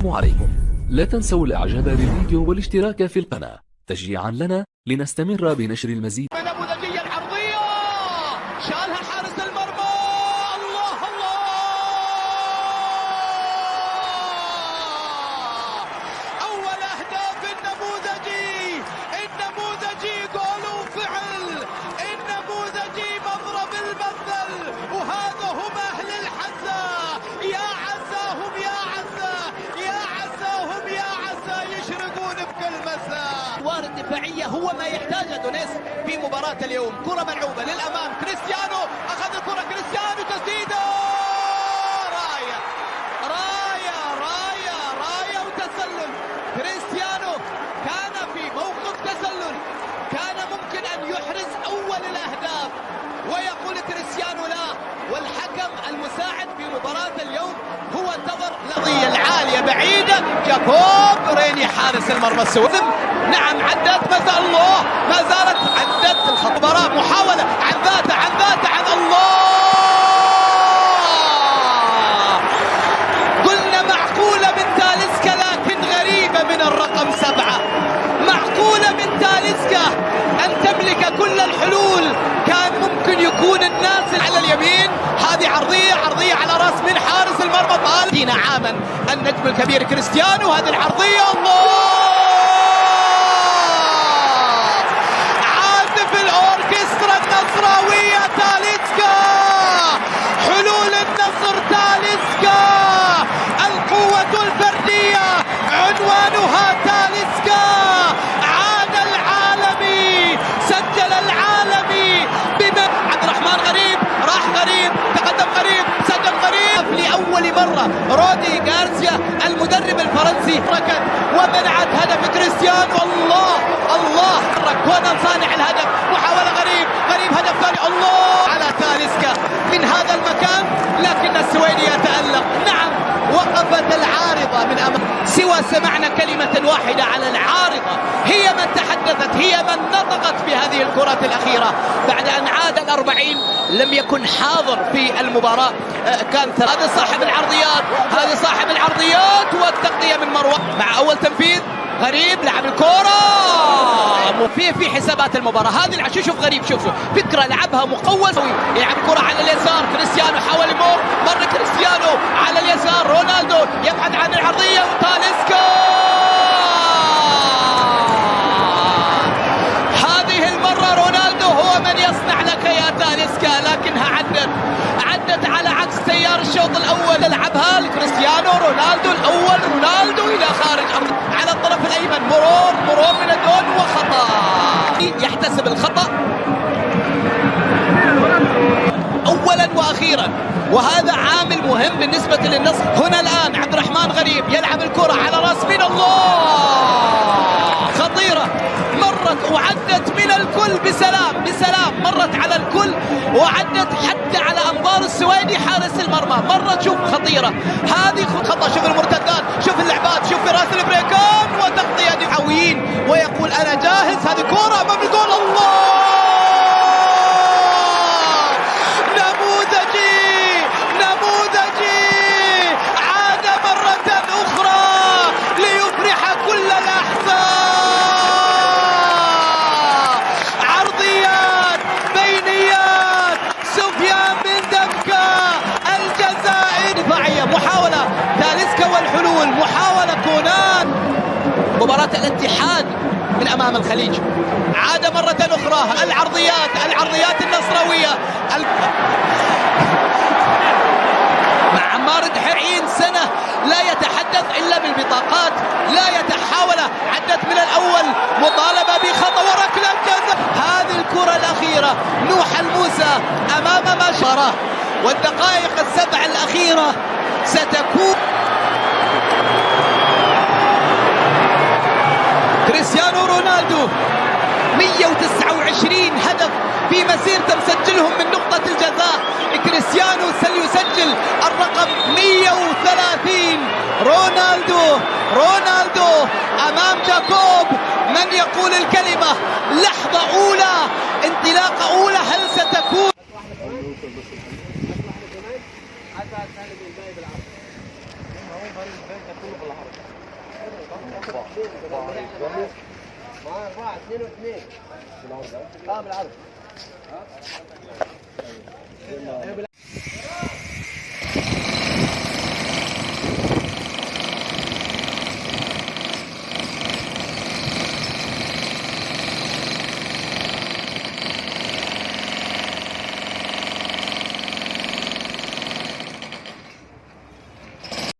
السلام عليكم. لا تنسوا الاعجاب بالفيديو والاشتراك في القناة تشجيعا لنا لنستمر بنشر المزيد. نموذجية العرضية شالها حارس المرمى. الله الله، أول أهداف النموذجي جول وفعل، النموذجي مضرب المثل، وهذا هم أهل الحزة. يا عزاهم يا عزة، يا عزاهم يا عزة، يشرقون بكل مساء. الأدوار الدفاعية هو ما يحتاجه دونيس في مباراة اليوم. كرة ملعوبة للأمام، كريستيانو أخذ الكرة، كريستيانو تسديده، راية راية راية راية وتسلل. كريستيانو كان في موقف تسلل، كان ممكن أن يحرز أول الأهداف ويقول كريستيانو لا، والحكم المساعد في مباراة اليوم هو انتظر. القضية العالية بعيدة، جاكوب ريني حارس المرمى السويسري. نعم عدت، ما زال الله، ما زالت عدت الخط. مباراة محاولة عن ذاته عن الله. قلنا معقولة من تاليسكا، لكن غريبة من الرقم 7. معقولة من تاليسكا أن تملك كل الحلول. كان ممكن يكون الناس على اليمين. هذه عرضية على راس من حارس المرمى طالب دينا عاما النجم الكبير كريستيانو. هذه العرضية الله، عازف الأوركسترا النصراوية تاليسكا، حلول النصر تاليسكا، القوة الفردية عنوانها تاليسكا. عاد العالمي، سجل العالمي عبد الرحمن غريب، راح غريب، تقدم غريب، سجل غريب لأول مرة. رودي غارسيا المدرب الفرنسي ركض ومنعت هدف كريستيانو. الله كونان صانع الهدف. محاولة غريب هدف ثاني. الله على تاليسكا من هذا المكان، لكن السويدي يتألق. نعم وقفت العارضة من أمام. سوى سمعنا كلمة واحدة على العارضة، هي من تحدثت، هي من نطقت في هذه الكرات الأخيرة. بعد أن عاد ال40 لم يكن حاضر في المباراة. كان هذا صاحب العرضيات والتغطية من مروان مع أول تنفيذ. غريب لعب الكرة في حسابات المباراة هذه. شوف غريب، شوف فكرة لعبها مقوس. يلعب الكرة على اليسار، كريستيانو حاول يمر، مر كريستيانو على اليسار، رونالدو يبحث عن العرضية وتاليسكا. هذه المرة رونالدو هو من يصنع لك يا تاليسكا، لكنها عدت على عكس تيار الشوط الأول. لعبها لكريستيانو، رونالدو الأول، رونالدو إلى خارج على الطرف الأيمن. مرور من الدون وخطأ. يحتسب الخطأ أولا وأخيرا، وهذا عامل مهم بالنسبة للنصر. هنا الآن عبد الرحمن غريب يلعب الكرة على راس من الله، خطيرة، مرت وعدت من الكل بسلام، مرت على الكل وعدت حتى على أنظار السويدي حارس المرمى. مرت، شوف خطيرة هذه خطأ. شوف المرتدات، شوف اللعبات، شوف في راس البريكان وتغطية دفاعيين، ويقول أنا جاهز. هذه كرة أمام الجول. الله، نموذجي عاد مرة أخرى ليفرح كل الأحزاب. عرضيات، بينيات، سفيان بن دمكة الجزائري. دفاعية، محاولة تاليسكا والحلول، محاولة كونان. مباراة الاتحاد من أمام الخليج. عاد مرة أخرى العرضيات النصراوية. مع عمار 40 سنة لا يتحدث إلا بالبطاقات، لا يتحاول. عدت من الأول، مطالبة بخطأ وركلة جزاء. هذه الكرة الأخيرة نوح الموسى أمام مشارة، والدقائق السبع الأخيرة ستكون. كريستيانو رونالدو 129 هدف في مسيرته مسجلهم من نقطة الجزاء. كريستيانو سيسجل الرقم 130. رونالدو أمام جاكوب. من يقول الكلمة؟ لحظة أولى، انطلاقة أولى، هل ستكون؟ 4 2 و2 بالعرض. بالعرض.